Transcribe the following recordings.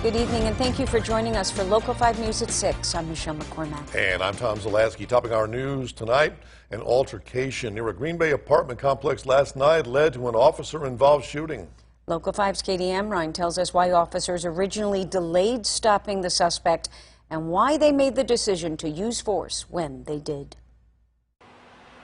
Good evening, and thank you for joining us for Local 5 News at 6. I'm Michelle McCormack. And I'm Tom Zalaski. Topping our news tonight, an altercation near a Green Bay apartment complex last night led to an officer-involved shooting. Local 5's Katie Amrine tells us why officers originally delayed stopping the suspect and why they made the decision to use force when they did.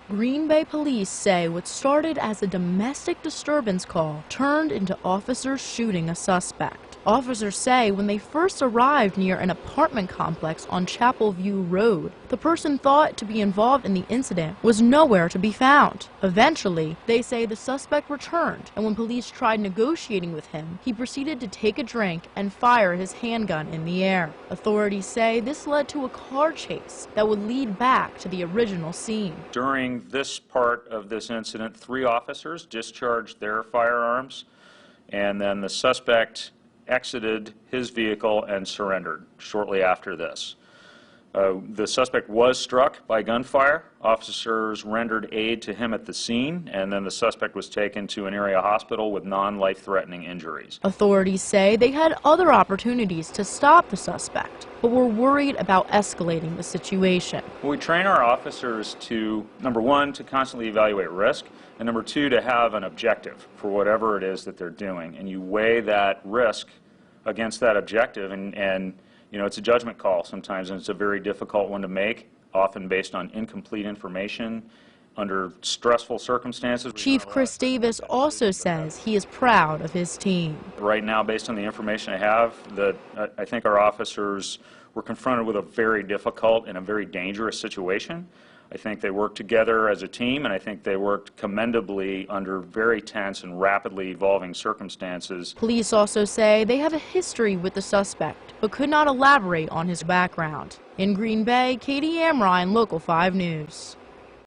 Green Bay police say what started as a domestic disturbance call turned into officers shooting a suspect. Officers say when they first arrived near an apartment complex on Chapel View Road, the person thought to be involved in the incident was nowhere to be found. Eventually, they say the suspect returned, and when police tried negotiating with him, he proceeded to take a drink and fire his handgun in the air. Authorities say this led to a car chase that would lead back to the original scene. During this part of this incident, 3 officers discharged their firearms, and then the suspect exited his vehicle and surrendered shortly after this. The suspect was struck by gunfire. Officers rendered aid to him at the scene, and then the suspect was taken to an area hospital with non-life-threatening injuries. Authorities say they had other opportunities to stop the suspect, but were worried about escalating the situation. We train our officers to, number 1, to constantly evaluate risk, and number 2, to have an objective for whatever it is that they're doing. And you weigh that risk against that objective, and you know, it's a judgment call sometimes, and it's a very difficult one to make, often based on incomplete information under stressful circumstances. Chief Chris Davis also says he is proud of his team. Right now, based on the information I have, I think our officers were confronted with a very difficult and a very dangerous situation. I think they worked together as a team, and I think they worked commendably under very tense and rapidly evolving circumstances. Police also say they have a history with the suspect, but could not elaborate on his background. In Green Bay, Katie Amrine, Local 5 News.